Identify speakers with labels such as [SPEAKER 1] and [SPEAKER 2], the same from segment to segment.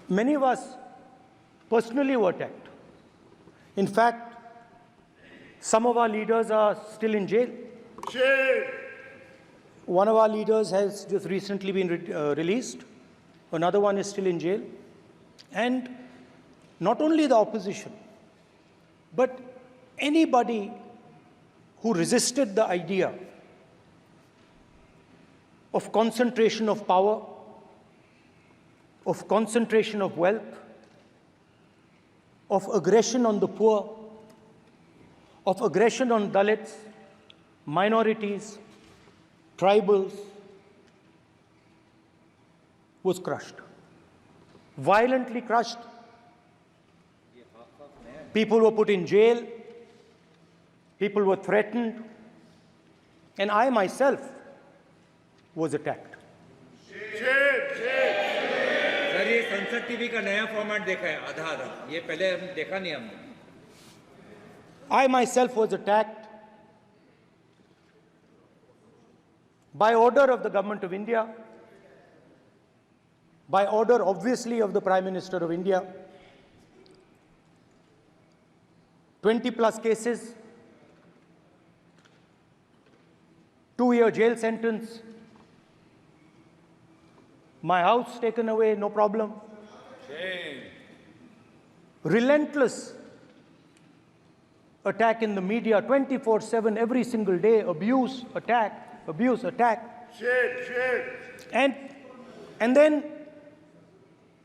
[SPEAKER 1] Many of us personally were attacked. In fact, some of our leaders are still in jail.
[SPEAKER 2] Shame.
[SPEAKER 1] One of our leaders has just recently been released. Another one is still in jail. And not only the opposition, but anybody who resisted the idea of concentration of power, of concentration of wealth, of aggression on the poor, of aggression on Dalits, minorities, tribals, was crushed. Violently crushed. People were put in jail. People were threatened. And I myself was attacked.
[SPEAKER 3] Sir ये संसद TV का नया format देखा है आधा आधा, ये पहले हम देखा नहीं हमने.
[SPEAKER 1] I myself was attacked by order of the government of India, by order obviously of the Prime Minister of India. 20 plus cases, 2-year jail sentence, my house taken away, no problem.
[SPEAKER 2] Shame.
[SPEAKER 1] Relentless attack in the media, 24/7, every single day, abuse, attack, abuse, attack.
[SPEAKER 2] Shame.
[SPEAKER 1] And then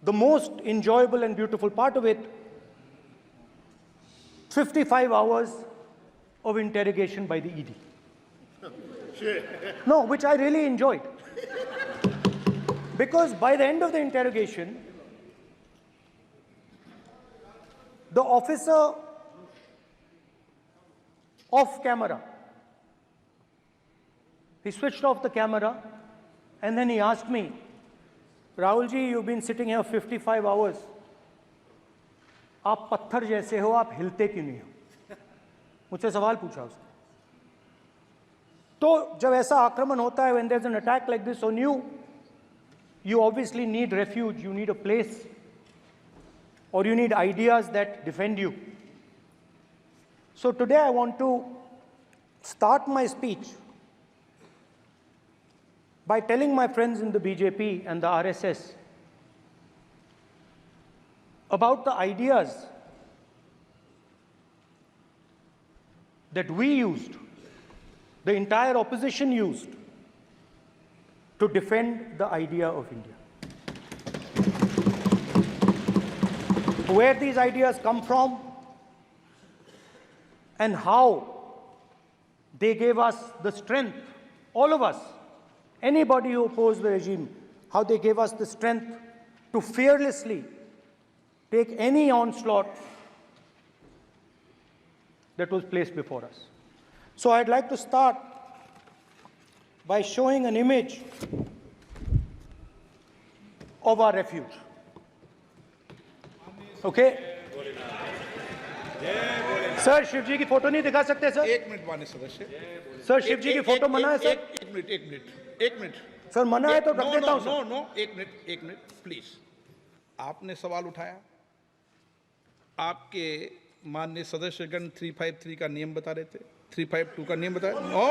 [SPEAKER 1] the most enjoyable and beautiful part of it, 55 hours of interrogation by the ED. No, which I really enjoyed. Because by the end of the interrogation, the officer off camera, he switched off the camera and then he asked me, Rahul ji, you've been sitting here 55 hours. आप पत्थर जैसे हो, आप हिलते क्यों नहीं हो? मुझसे सवाल पूछा उसने. तो जब ऐसा आक्रमण होता है, when there's an attack like this on you, you obviously need refuge, you need a place, or you need ideas that defend you. So today I want to start my speech by telling my friends in the BJP and the RSS about the ideas that we used, the entire opposition used, to defend the idea of India. Where these ideas come from and how they gave us the strength, all of us, anybody who opposed the regime, how they gave us the strength to fearlessly take any onslaught that was placed before us. So I'd like to start by showing an image of our refuge. Okay? Sir Shiv ji की photo नहीं दिखा सकते sir?
[SPEAKER 2] एक minute माननीय सदस्य.
[SPEAKER 1] Sir Shiv ji की photo मना है सर?
[SPEAKER 2] एक मिनट.
[SPEAKER 1] सर मना है तो रख देता हूं सर.
[SPEAKER 2] नो, एक मिनट, प्लीज. आपने सवाल उठाया, आपके माननीय सदस्यगण 353 का नियम बता रहे थे, 352 का नियम बताया. No,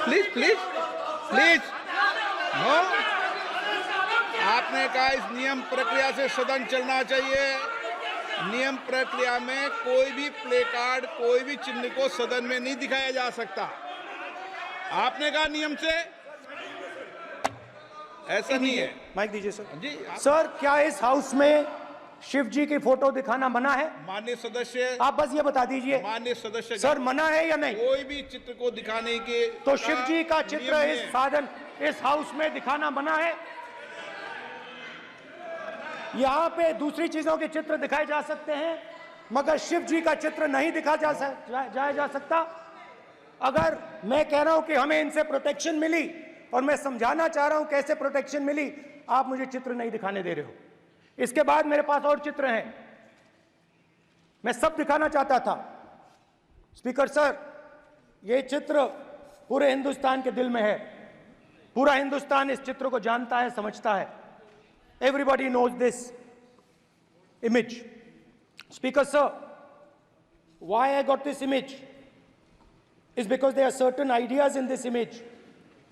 [SPEAKER 2] please, no. आपने कहा इस नियम प्रक्रिया से सदन चलना चाहिए. नियम प्रक्रिया में कोई भी प्ले कार्ड, कोई भी चिन्ह को सदन में नहीं दिखाया जा सकता. आपने कहा नियम से, ऐसा नहीं है.
[SPEAKER 1] माइक दीजिए सर.
[SPEAKER 2] जी
[SPEAKER 1] सर क्या इस हाउस में शिव जी की फोटो दिखाना मना है?
[SPEAKER 2] माननीय सदस्य,
[SPEAKER 1] आप बस ये बता दीजिए.
[SPEAKER 2] माननीय सदस्य
[SPEAKER 1] सर मना है या नहीं?
[SPEAKER 2] कोई भी चित्र को दिखाने के
[SPEAKER 1] तो शिव जी का चित्र
[SPEAKER 2] नियम
[SPEAKER 1] इस
[SPEAKER 2] है.
[SPEAKER 1] साधन इस हाउस में दिखाना मना है? यहाँ पे दूसरी चीजों के चित्र दिखाए जा सकते हैं, मगर शिव जी का चित्र नहीं दिखाया जा सकता. अगर मैं कह रहा हूं कि हमें इनसे प्रोटेक्शन मिली और मैं समझाना चाह रहा हूं कैसे प्रोटेक्शन मिली, आप मुझे चित्र नहीं दिखाने दे रहे हो. इसके बाद मेरे पास और चित्र हैं, मैं सब दिखाना चाहता था. स्पीकर सर, ये चित्र पूरे हिंदुस्तान के दिल में है. पूरा हिंदुस्तान इस चित्र को जानता है, समझता है. Everybody knows this image. Speaker, sir, why I got this image is because there are certain ideas in this image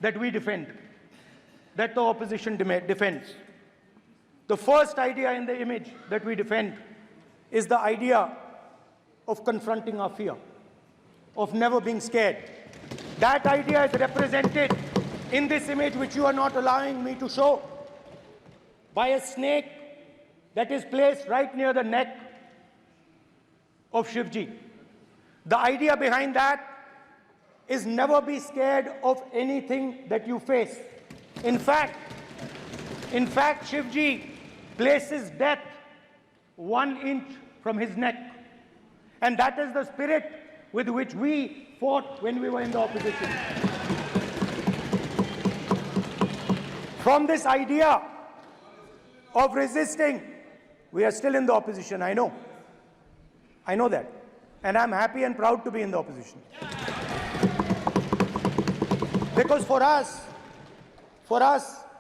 [SPEAKER 1] that we defend, that the opposition defends. The first idea in the image that we defend is the idea of confronting our fear, of never being scared. That idea is represented in this image, which you are not allowing me to show, by a snake that is placed right near the neck of Shivji. The idea behind that is never be scared of anything that you face. In fact, Shivji places death 1 inch from his neck. And that is the spirit with which we fought when we were in the opposition. From this idea of resisting, we are still in the opposition, I know. I know that. And I'm happy and proud to be in the opposition. Because for us,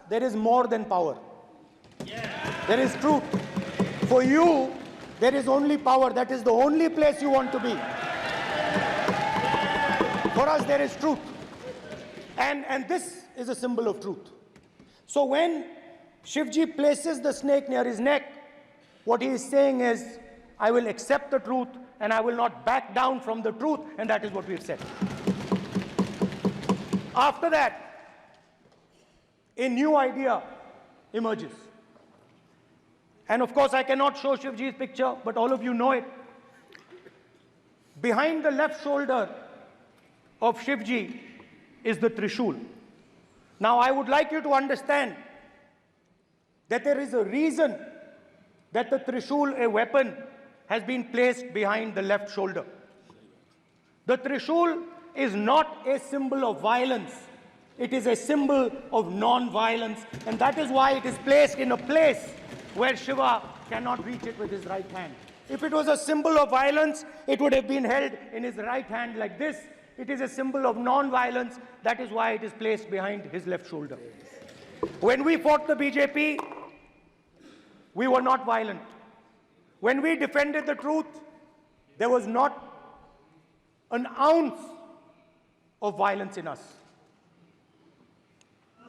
[SPEAKER 1] there is more than power. There is truth. For you, there is only power. That is the only place you want to be. For us, there is truth. And this is a symbol of truth. So when Shivji places the snake near his neck, what he is saying is, I will accept the truth and I will not back down from the truth, and that is what we've said. After that, a new idea emerges. And of course, I cannot show Shivji's picture, but all of you know it. Behind the left shoulder of Shivji is the Trishul. Now, I would like you to understand that there is a reason that the Trishul, a weapon, has been placed behind the left shoulder. The Trishul is not a symbol of violence. It is a symbol of non-violence, and that is why it is placed in a place where Shiva cannot reach it with his right hand. If it was a symbol of violence, it would have been held in his right hand like this. It is a symbol of non-violence. That is why it is placed behind his left shoulder. When we fought the BJP, we were not violent. When we defended the truth, there was not an ounce of violence in us.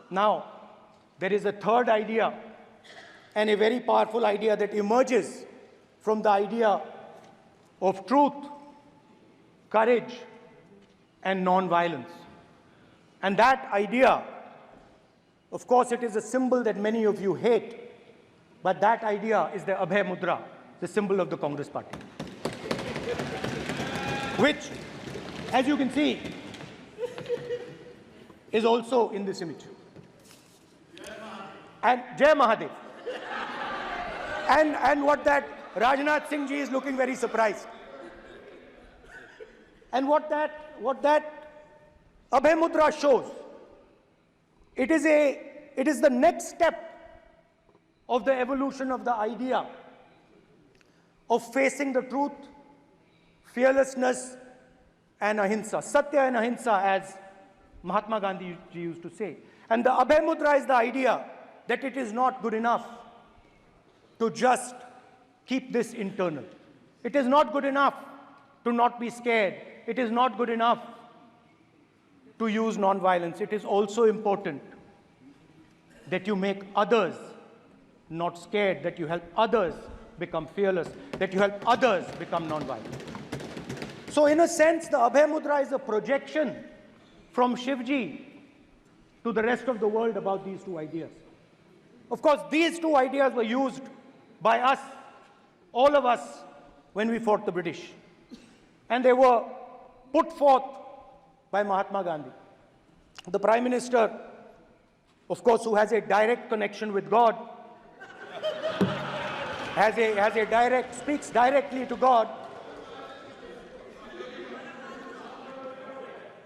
[SPEAKER 1] Now, there is a third idea, and a very powerful idea that emerges from the idea of truth, courage, and non-violence. And that idea, of course, it is a symbol that many of you hate, but that idea is the Abhay Mudra, the symbol of the Congress Party, which, as you can see, is also in this image. And Jai Mahadev. And what that Rajnath Singh ji is looking very surprised. And what that Abhay Mudra shows, it is the next step of the evolution of the idea of facing the truth, fearlessness, and ahimsa. Satya and ahimsa, as Mahatma Gandhi used to say. And the Abhay Mudra is the idea that it is not good enough to just keep this internal. It is not good enough to not be scared. It is not good enough to use non-violence. It is also important that you make others not scared, that you help others become fearless, that you help others become non-violent. So in a sense, the Abhay Mudra is a projection from Shivji to the rest of the world about these two ideas. Of course, these two ideas were used by us, all of us, when we fought the British. And they were put forth by Mahatma Gandhi. The Prime Minister, of course, who has a direct connection with God, speaks directly to God.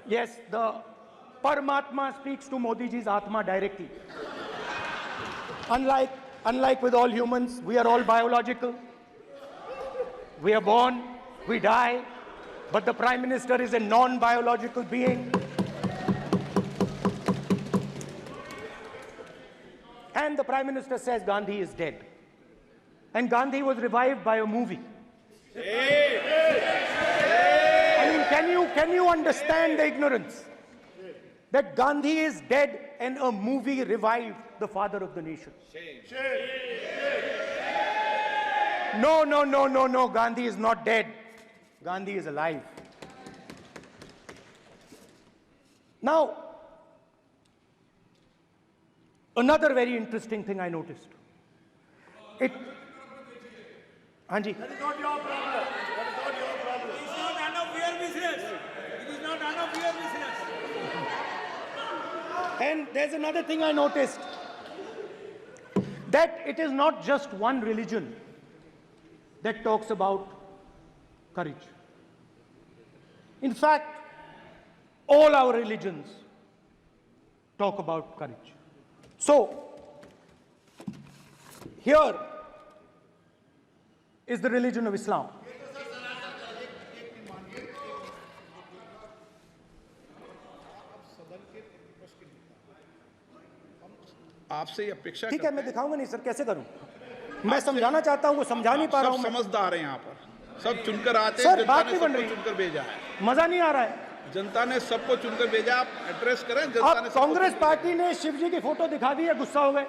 [SPEAKER 1] Yes, the Paramatma speaks to Modi ji's Atma directly. Unlike with all humans, we are all biological. We are born, we die, but the Prime Minister is a non-biological being. and the Prime Minister says Gandhi is dead. And Gandhi was revived by a movie. I mean, can you understand the ignorance? That Gandhi is dead and a movie revived the father of the nation. No, Gandhi is not dead. Gandhi is alive. Now, another very interesting thing I noticed. Hanji.
[SPEAKER 4] That is not your problem. That is not your problem. It is not none of your business. It is not none of your business.
[SPEAKER 1] And there's another thing I noticed. That it is not just one religion that talks about courage. In fact, all our religions talk about courage. So, here is the religion of Islam.
[SPEAKER 2] आपसे ये अपेक्षा
[SPEAKER 1] ठीक है, मैं दिखाऊंगा नहीं sir, कैसे करूं? मैं समझाना चाहता हूं, वो समझा नहीं पा रहा
[SPEAKER 2] सब
[SPEAKER 1] हूं मैं।
[SPEAKER 2] समझदार हैं यहाँ पर, सब चुनकर आते
[SPEAKER 1] सर,
[SPEAKER 2] हैं, जनता
[SPEAKER 1] बात
[SPEAKER 2] ने
[SPEAKER 1] नहीं बन
[SPEAKER 2] सबको
[SPEAKER 1] रही।
[SPEAKER 2] चुनकर भेजा है,
[SPEAKER 1] मजा नहीं आ रहा है।
[SPEAKER 2] जनता ने सबको चुनकर भेजा। आप एड्रेस करें, जनता
[SPEAKER 1] अब
[SPEAKER 2] ने सबको
[SPEAKER 1] कांग्रेस
[SPEAKER 2] चुनकर
[SPEAKER 1] पार्टी ने शिव जी की फोटो दिखा दी है, गुस्सा हो गए।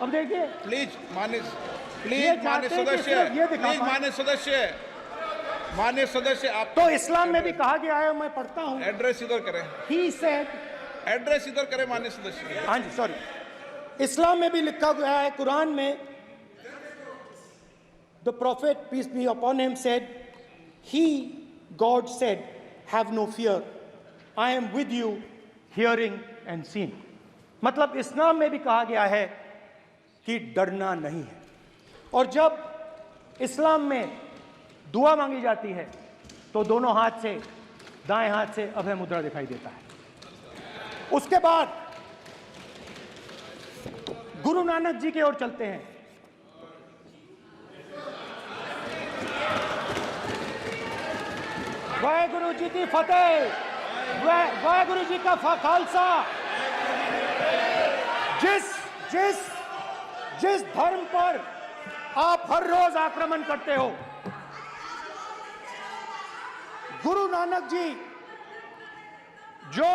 [SPEAKER 1] अब देखिए,
[SPEAKER 2] प्लीज मान्य
[SPEAKER 1] ये
[SPEAKER 2] मान्य
[SPEAKER 1] चाहते हैं कि
[SPEAKER 2] सदस्य,
[SPEAKER 1] सिर्फ ये दिखा
[SPEAKER 2] प्लीज
[SPEAKER 1] पाएं।
[SPEAKER 2] मान्य सदस्य आप
[SPEAKER 1] तो इस्लाम में भी कहा गया है, मैं पढ़ता हूं।
[SPEAKER 2] एड्रेस इधर करें,
[SPEAKER 1] He said,
[SPEAKER 2] एड्रेस इधर करें मान्य सदस्य।
[SPEAKER 1] हाँ जी, सॉरी, इस्लाम में भी लिखा गया है, कुरान में, the prophet peace be upon him said, he, God said, have no fear, I am with you, hearing and seeing. मतलब इस्लाम में भी कहा गया है कि डरना नहीं है। और जब इस्लाम में दुआ मांगी जाती है तो दोनों हाथ से, दाएं हाथ से अभय मुद्रा दिखाई देता है। उसके बाद गुरु नानक जी की ओर चलते हैं। वाहेगुरु जी की फतेह, वाहेगुरु जी का खालसा। जिस धर्म पर आप हर रोज आक्रमण करते हो, गुरु नानक जी जो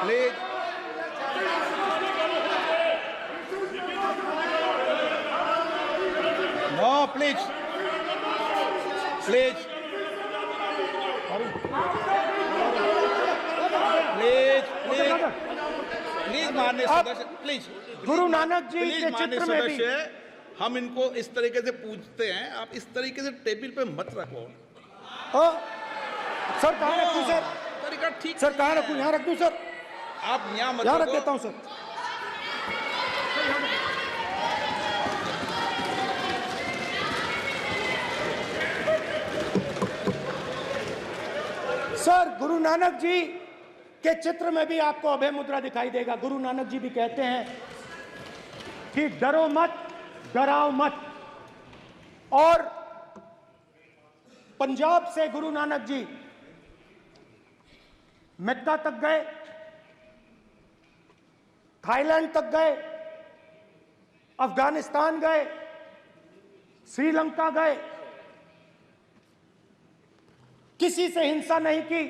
[SPEAKER 2] please no, please please please please please माननीय सदस्य, please
[SPEAKER 1] Guru Nanak ji
[SPEAKER 2] please
[SPEAKER 1] के
[SPEAKER 2] माननीय
[SPEAKER 1] चित्र में भी
[SPEAKER 2] सदस्य, हम इनको इस तरीके से पूछते हैं, आप इस तरीके से टेबल पे मत रखो।
[SPEAKER 1] सर कहाँ रखूं सर?
[SPEAKER 2] तरीका ठीक
[SPEAKER 1] सर कहाँ
[SPEAKER 2] नहीं
[SPEAKER 1] रखूं?
[SPEAKER 2] है।
[SPEAKER 1] यहाँ रख दूं सर?
[SPEAKER 2] आप यहाँ मत
[SPEAKER 1] यहाँ रख
[SPEAKER 2] रखो।
[SPEAKER 1] देता हूं सर। सर, गुरु नानक जी के चित्र में भी आपको अभय मुद्रा दिखाई देगा। गुरु नानक जी भी कहते हैं कि डरो मत, डराओ मत। और पंजाब से गुरु नानक जी मक्का तक गए, थाईलैंड तक गए, अफगानिस्तान गए, श्रीलंका गए, किसी से हिंसा नहीं की,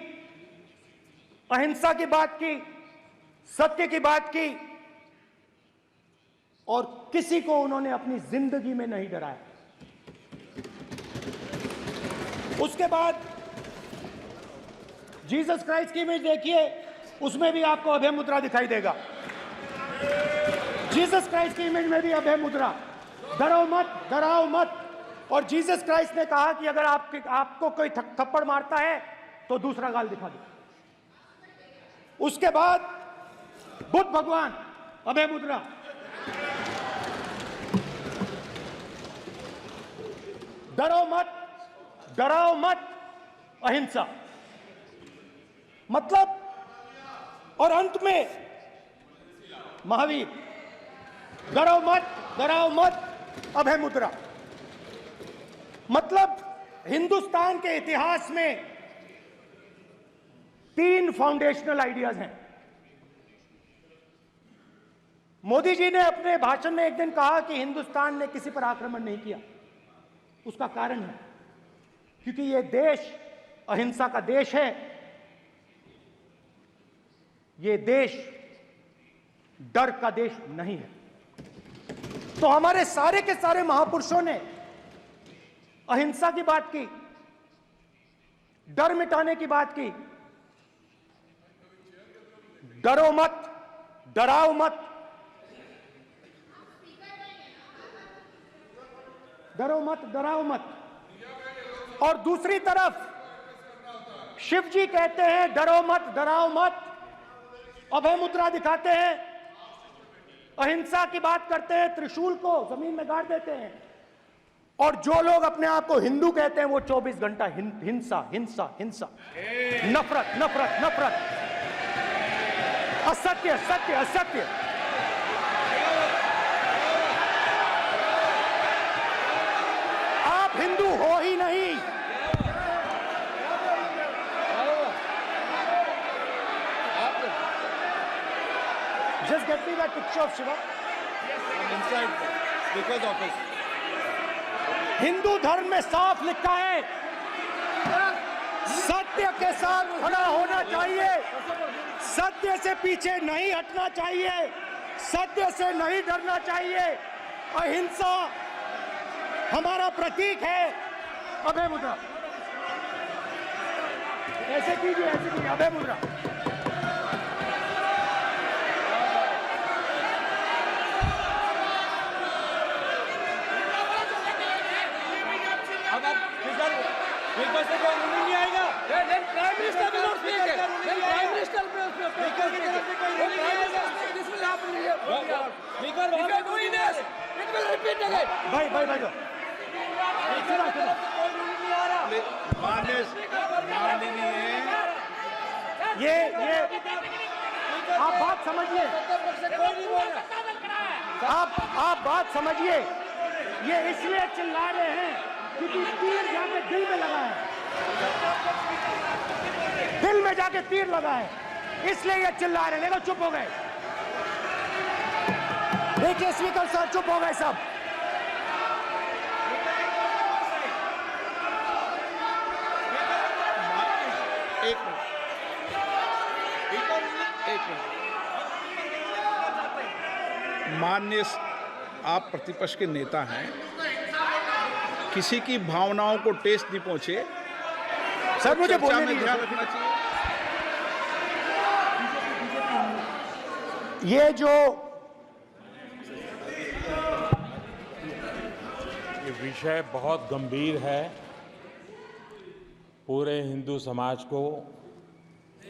[SPEAKER 1] अहिंसा की बात की, सत्य की बात की, और किसी को उन्होंने अपनी जिंदगी में नहीं डराया। उसके बाद जीसस क्राइस्ट की इमेज देखिए, उसमें भी आपको अभय मुद्रा दिखाई देगा। जीसस क्राइस्ट की इमेज में भी अभय मुद्रा, डरो मत, डराओ मत। और जीसस क्राइस्ट ने कहा कि अगर आपको कोई थप्पड़ मारता है तो दूसरा गाल दिखा दो। उसके बाद बुद्ध भगवान, अभय मुद्रा। डरो मत, डराओ मत, अहिंसा। मतलब, और अंत में महावीर, डरो मत, डराओ मत, अभय मुद्रा। मतलब हिंदुस्तान के इतिहास में 3 फाउंडेशनल आइडियाज हैं। मोदी जी ने अपने भाषण में एक दिन कहा कि हिंदुस्तान ने किसी पर आक्रमण नहीं किया। उसका कारण है क्योंकि यह देश अहिंसा का देश है, यह देश डर का देश नहीं है। तो हमारे सारे के सारे महापुरुषों ने अहिंसा की बात की, डर मिटाने की बात की। डरो मत, डराओ मत, डरो मत, डराओ मत। और दूसरी तरफ शिव जी कहते हैं डरो मत, डराओ मत, अभय मुद्रा दिखाते हैं, अहिंसा की बात करते हैं, त्रिशूल को जमीन में गाड़ देते हैं। और जो लोग अपने आप को हिंदू कहते हैं वो 24 घंटा हिंसा हिंसा हिंसा, नफरत नफरत नफरत, असत्य सत्य असत्य। आप हिंदू हो ही नहीं। Just get me that picture of Shiva.
[SPEAKER 3] inside because of his
[SPEAKER 1] Hindu धर्म में साफ लिखा है, सत्य के साथ खड़ा होना चाहिए, सत्य से पीछे नहीं हटना चाहिए, सत्य से नहीं डरना चाहिए। अहिंसा हमारा प्रतीक है। अभय मुद्रा ऐसे कीजिए, ऐसे कीजिए, अभय मुद्रा।
[SPEAKER 3] स्पीकर से कोई रूलिंग नहीं आएगा।
[SPEAKER 5] Prime Minister will not speak. Then Prime Minister will speak. This will happen here.
[SPEAKER 3] Speaker
[SPEAKER 5] If you are doing this, it will repeat again.
[SPEAKER 1] भाई भाई भाई सुना सुना।
[SPEAKER 2] माननीय
[SPEAKER 1] ये आप बात समझिए, आप बात समझिए। ये इसलिए चिल्ला रहे हैं क्योंकि तीर जाके दिल में लगा है, दिल में जाके तीर लगा है, इसलिए ये चिल्ला रहे हैं। देखो चुप हो गए, देखिए स्पीकर साहब चुप हो गए सब।
[SPEAKER 2] एक मिनट। माननीय आप प्रतिपक्ष के नेता हैं, किसी की भावनाओं को ठेस नहीं पहुंचे,
[SPEAKER 1] सर मुझे
[SPEAKER 2] चर्चा
[SPEAKER 1] बोलने
[SPEAKER 2] में
[SPEAKER 1] दीजिए।
[SPEAKER 2] ध्यान रखना चाहिए।
[SPEAKER 1] ये जो
[SPEAKER 6] ये विषय बहुत गंभीर है, पूरे हिंदू समाज को